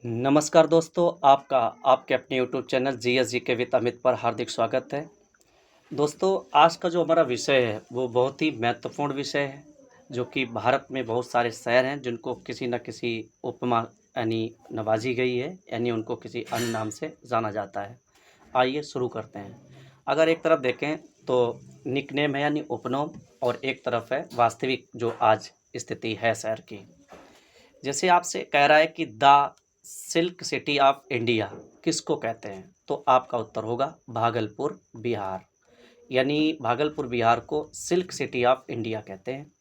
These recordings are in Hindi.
नमस्कार दोस्तों, आपका आपके अपने यूट्यूब चैनल जी के विद अमित पर हार्दिक स्वागत है। दोस्तों, आज का जो हमारा विषय है वो बहुत ही महत्वपूर्ण विषय है, जो कि भारत में बहुत सारे शहर हैं जिनको किसी न किसी उपमा यानी नवाजी गई है, यानी उनको किसी अन्य नाम से जाना जाता है। आइए शुरू करते हैं। अगर एक तरफ देखें तो निकनेम है यानी उपनाम, और एक तरफ है वास्तविक जो आज स्थिति है शहर की। जैसे आपसे कह रहा है कि the silk city of India किसको कहते हैं, तो आपका उत्तर होगा भागलपुर बिहार। यानी भागलपुर बिहार को सिल्क सिटी ऑफ इंडिया कहते हैं।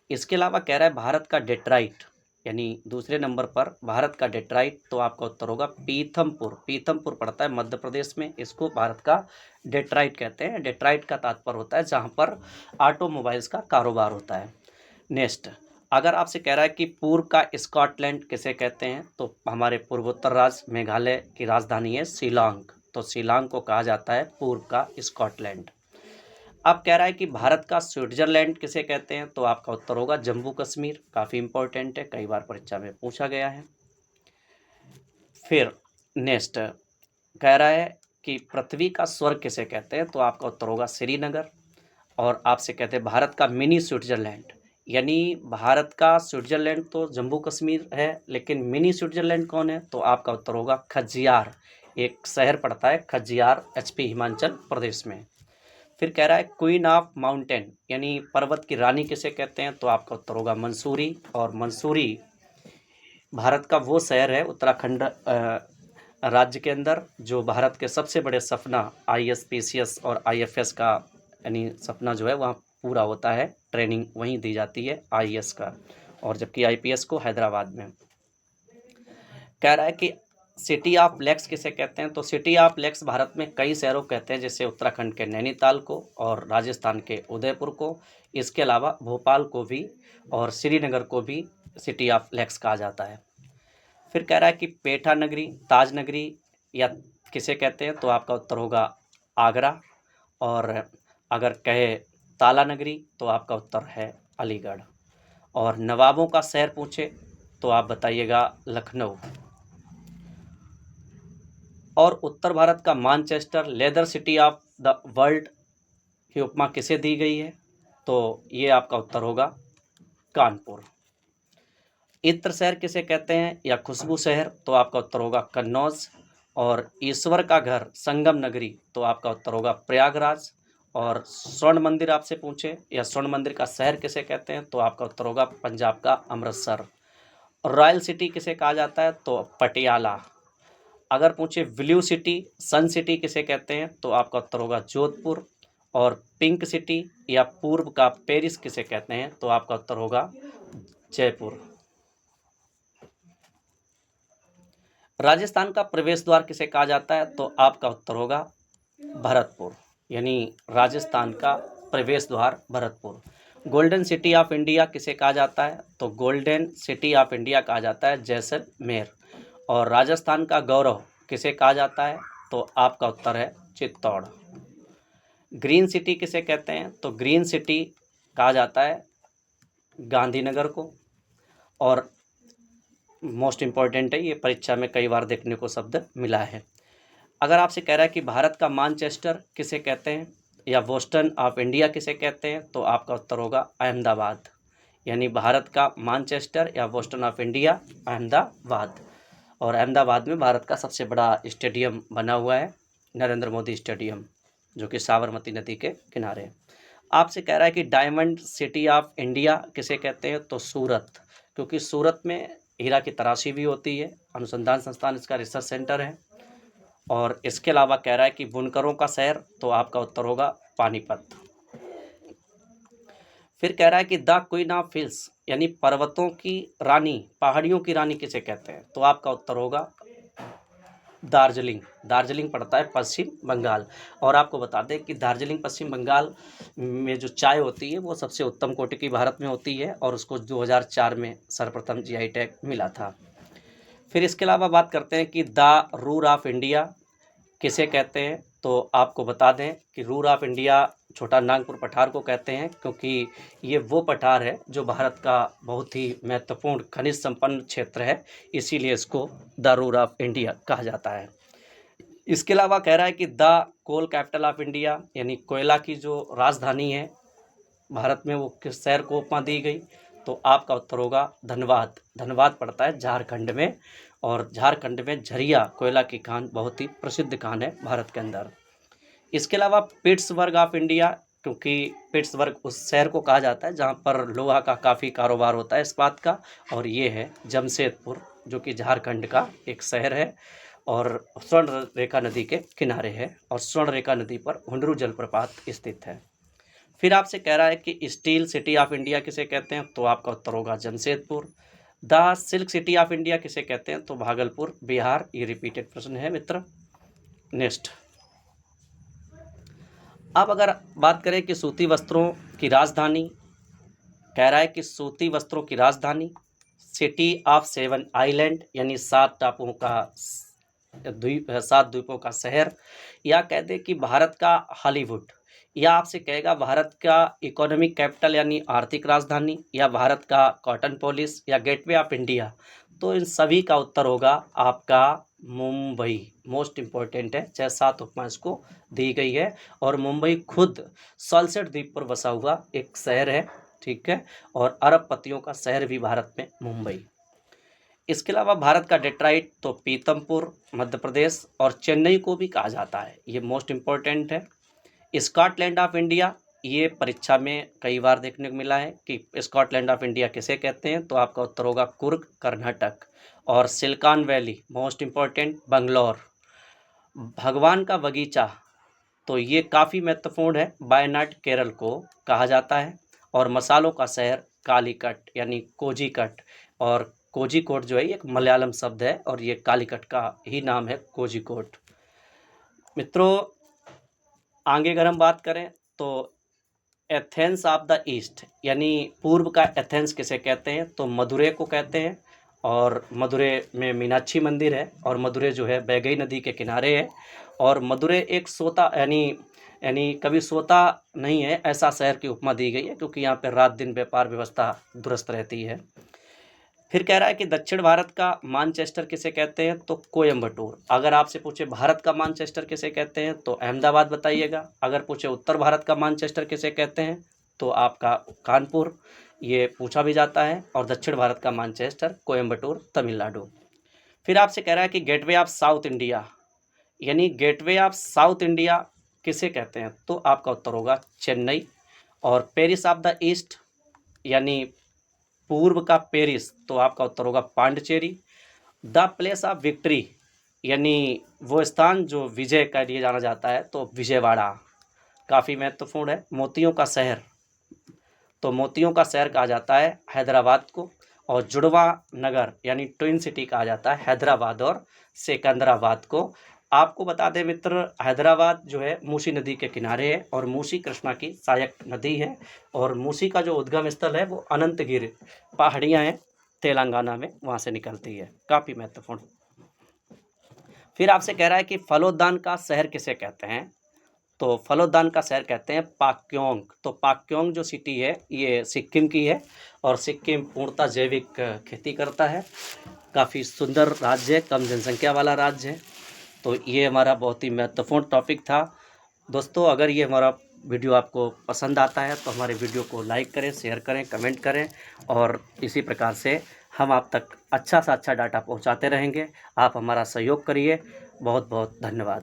इसके अलावा कह रहा है भारत का डेट्राइट, यानी दूसरे नंबर पर भारत का डेट्राइट, तो आपका उत्तर होगा पीथमपुर। पीथमपुर पड़ता है मध्य प्रदेश में, इसको भारत का डेट्राइट कहते हैं। डेट्राइट का तात्पर्य होता है जहाँ पर ऑटोमोबाइल्स का कारोबार होता है। नेक्स्ट, अगर आपसे कह रहा है कि पूर्व का स्कॉटलैंड किसे कहते हैं, तो हमारे पूर्वोत्तर राज्य मेघालय की राजधानी है शिलांग, तो शिलांग को कहा जाता है पूर्व का स्कॉटलैंड। अब कह रहा है कि भारत का स्विट्जरलैंड किसे कहते हैं, तो आपका उत्तर होगा जम्मू कश्मीर। काफ़ी इंपॉर्टेंट है, कई बार परीक्षा में पूछा गया है। फिर नेक्स्ट कह रहा है कि पृथ्वी का स्वर्ग किसे कहते हैं, तो आपका उत्तर होगा श्रीनगर। और आपसे कहते हैं भारत का मिनी स्विट्जरलैंड, यानी भारत का स्विट्जरलैंड तो जम्मू कश्मीर है, लेकिन मिनी स्विट्जरलैंड कौन है, तो आपका उत्तर होगा खजियार। एक शहर पड़ता है खजियार, एचपी हिमाचल प्रदेश में। फिर कह रहा है क्वीन ऑफ माउंटेन, यानी पर्वत की रानी किसे कहते हैं, तो आपका उत्तर होगा मंसूरी। और मंसूरी भारत का वो शहर है उत्तराखंड राज्य के अंदर, जो भारत के सबसे बड़े सपना आईएसपीसीएस और आईएफएस का यानी सपना जो है वहाँ पूरा होता है। ट्रेनिंग वहीं दी जाती है आईएएस का, और जबकि आईपीएस को हैदराबाद में। कह रहा है कि सिटी ऑफ लेक्स किसे कहते हैं, तो सिटी ऑफ लेक्स भारत में कई शहरों को कहते हैं, जैसे उत्तराखंड के नैनीताल को और राजस्थान के उदयपुर को। इसके अलावा भोपाल को भी और श्रीनगर को भी सिटी ऑफ लेक्स कहा जाता है। फिर कह रहा है कि पेठा नगरी, ताज नगरी या किसे कहते हैं, तो आपका उत्तर होगा आगरा। और अगर कहे ताला नगरी, तो आपका उत्तर है अलीगढ़। और नवाबों का शहर पूछे तो आप बताइएगा लखनऊ। और उत्तर भारत का Manchester, leather city of the world की उपमा किसे दी गई है, तो ये आपका उत्तर होगा कानपुर। इत्र शहर किसे कहते हैं या खुशबू शहर, तो आपका उत्तर होगा कन्नौज। और ईश्वर का घर, संगम नगरी, तो आपका उत्तर होगा प्रयागराज। और स्वर्ण मंदिर आपसे पूछे या स्वर्ण मंदिर का शहर किसे कहते हैं, तो आपका उत्तर होगा पंजाब का अमृतसर। रॉयल सिटी किसे कहा जाता है, तो पटियाला। अगर पूछे ब्लू सिटी, सन सिटी किसे कहते हैं, तो आपका उत्तर होगा जोधपुर। और पिंक सिटी या पूर्व का पेरिस किसे कहते हैं, तो आपका उत्तर होगा जयपुर। राजस्थान का प्रवेश द्वार किसे कहा जाता है, तो आपका उत्तर होगा भरतपुर, यानी राजस्थान का प्रवेश द्वार Bharatpur. Golden city of India किसे कहा जाता है, तो गोल्डन सिटी ऑफ इंडिया कहा जाता है जैसलमेर। और राजस्थान का गौरव किसे कहा जाता है, तो आपका उत्तर है चित्तौड़। ग्रीन सिटी किसे कहते हैं, तो ग्रीन सिटी कहा जाता है गांधीनगर को। और मोस्ट इम्पॉर्टेंट है, ये परीक्षा में कई बार देखने को शब्द मिला है। अगर आपसे कह रहा है कि भारत का मानचेस्टर किसे कहते हैं या बोस्टन ऑफ इंडिया किसे कहते हैं, तो आपका उत्तर होगा अहमदाबाद। यानी भारत का मानचेस्टर या बोस्टन ऑफ इंडिया अहमदाबाद। और अहमदाबाद में भारत का सबसे बड़ा स्टेडियम बना हुआ है, नरेंद्र मोदी स्टेडियम, जो कि साबरमती नदी के किनारे है। आपसे कह रहा है कि डायमंड सिटी ऑफ इंडिया किसे कहते हैं, तो सूरत, क्योंकि सूरत में हीरा की तराशी भी होती है। अनुसंधान संस्थान इसका रिसर्च सेंटर है। और इसके अलावा कह रहा है कि बुनकरों का शहर, तो आपका उत्तर होगा पानीपत। फिर कह रहा है कि द क्वीन ऑफ हिल्स, यानी पर्वतों की रानी, पहाड़ियों की रानी किसे कहते हैं, तो आपका उत्तर होगा दार्जिलिंग। दार्जिलिंग पड़ता है पश्चिम बंगाल। और आपको बता दें कि दार्जिलिंग पश्चिम बंगाल में जो चाय होती है वो सबसे उत्तम कोटि की भारत में होती है, और उसको 2004 में सर्वप्रथम जीआई टैग मिला था। फिर इसके अलावा बात करते हैं कि द रूर ऑफ इंडिया किसे कहते हैं, तो आपको बता दें कि रूर ऑफ इंडिया छोटा नागपुर पठार को कहते हैं, क्योंकि ये वो पठार है जो भारत का बहुत ही महत्वपूर्ण खनिज संपन्न क्षेत्र है, इसीलिए इसको द रूर ऑफ इंडिया कहा जाता है। इसके अलावा कह रहा है कि the coal capital of India, यानी कोयला की जो राजधानी है भारत में, वो किस शहर को उपमा दी गई? तो आपका उत्तर होगा धनबाद। धनबाद पड़ता है झारखंड में, और झारखंड में झरिया कोयला की खान बहुत ही प्रसिद्ध खान है भारत के अंदर। इसके अलावा पिट्सबर्ग ऑफ इंडिया, क्योंकि पिट्सबर्ग उस शहर को कहा जाता है जहाँ पर लोहा का काफ़ी कारोबार होता है, इस्पात का, और ये है जमशेदपुर, जो कि झारखंड का एक शहर है और स्वर्ण रेखा नदी के किनारे है, और स्वर्ण रेखा नदी पर हुंडरू जलप्रपात स्थित है। फिर आपसे कह रहा है कि स्टील सिटी ऑफ इंडिया किसे कहते हैं? तो आपका उत्तर होगा Jamshedpur. The silk city of India किसे कहते हैं? तो भागलपुर, बिहार। ये रिपीटेड प्रश्न है मित्र। नेक्स्ट, अब अगर बात करें कि सूती वस्त्रों की राजधानी, कह रहा है कि सूती वस्त्रों की राजधानी सिटी ऑफ 7 आइलैंड, यानी 7 टापुओं का 7 द्वीपों का शहर, या कह दे कि भारत का हॉलीवुड, या आपसे कहेगा भारत का इकोनॉमिक कैपिटल यानी आर्थिक राजधानी, या भारत का कॉटन पॉलिस, या गेटवे ऑफ इंडिया। तो इन सभी का उत्तर होगा आपका मुंबई। मोस्ट इम्पोर्टेंट है, 6-7 उपमा इसको दी गई है, और मुंबई खुद सॉल्सेट द्वीप पर बसा हुआ एक शहर है, ठीक है, और अरबपतियों का शहर भी भारत में मुंबई। इसके अलावा भारत का डेट्राइट तो पीतमपुर मध्य प्रदेश और चेन्नई को भी कहा जाता है, ये मोस्ट इम्पोर्टेंट है। स्कॉटलैंड ऑफ इंडिया, ये परीक्षा में कई बार देखने को मिला है कि स्कॉटलैंड ऑफ इंडिया किसे कहते हैं? तो आपका उत्तर होगा कुर्ग, कर्नाटक। और silicon valley, most important, Bangalore. भगवान का बगीचा, तो ये काफ़ी महत्वपूर्ण है, वायनाड केरल को कहा जाता है। और मसालों का शहर कालीकट यानी कोझिकड, और कोझिकोड जो है एक मलयालम शब्द है, और ये कालीकट का ही नाम है, कोझिकोड। मित्रों, आगे अगर हम बात करें तो एथेंस ऑफ द ईस्ट, यानी पूर्व का एथेंस किसे कहते हैं? तो मदुरै को कहते हैं, और मदुरै में मीनाक्षी मंदिर है, और मदुरै जो है बैगई नदी के किनारे है, और मदुरै एक सोता यानी कभी सोता नहीं है ऐसा शहर की उपमा दी गई है, क्योंकि यहाँ पर रात दिन व्यापार व्यवस्था दुरुस्त रहती है। फिर कह रहा है कि दक्षिण भारत का मानचेस्टर किसे कहते हैं? तो कोयम्बटूर। अगर आपसे पूछे भारत का मानचेस्टर किसे कहते हैं? तो अहमदाबाद बताइएगा। अगर पूछे उत्तर भारत का मानचेस्टर किसे कहते हैं? तो आपका कानपुर, ये पूछा भी जाता है। और दक्षिण भारत का मानचेस्टर कोयम्बटूर, तमिलनाडु। फिर आपसे कह रहा है कि गेटवे ऑफ साउथ इंडिया, यानी गेटवे ऑफ साउथ इंडिया किसे कहते हैं? तो आपका उत्तर होगा चेन्नई। और पेरिस ऑफ द ईस्ट, यानी पूर्व का पेरिस, तो आपका उत्तर होगा Pondicherry. The place of victory, यानी वो स्थान जो विजय का लिए जाना जाता है, तो विजयवाड़ा काफ़ी महत्वपूर्ण है। मोतियों का शहर, तो मोतियों का शहर कहा जाता है हैदराबाद को। और जुड़वा नगर यानी ट्विन सिटी कहा जाता है हैदराबाद और सिकंदराबाद को। आपको बता दें मित्र, हैदराबाद जो है मूसी नदी के किनारे है, और मूसी कृष्णा की सहायक नदी है, और मूसी का जो उद्गम स्थल है वो अनंतगिरी पहाड़ियाँ हैं तेलंगाना में, वहाँ से निकलती है, काफ़ी महत्वपूर्ण। फिर आपसे कह रहा है कि फलोद्यान का शहर किसे कहते हैं? तो फलोद्यान का शहर कहते हैं पाक्योंग। तो पाक्योंग जो सिटी है ये सिक्किम की है, और सिक्किम पूर्णतः जैविक खेती करता है, काफ़ी सुंदर राज्य है, कम जनसंख्या वाला राज्य है। तो ये हमारा बहुत ही महत्वपूर्ण टॉपिक था दोस्तों। अगर ये हमारा वीडियो आपको पसंद आता है तो हमारे वीडियो को लाइक करें, शेयर करें, कमेंट करें, और इसी प्रकार से हम आप तक अच्छा सा अच्छा डाटा पहुंचाते रहेंगे। आप हमारा सहयोग करिए। बहुत बहुत धन्यवाद।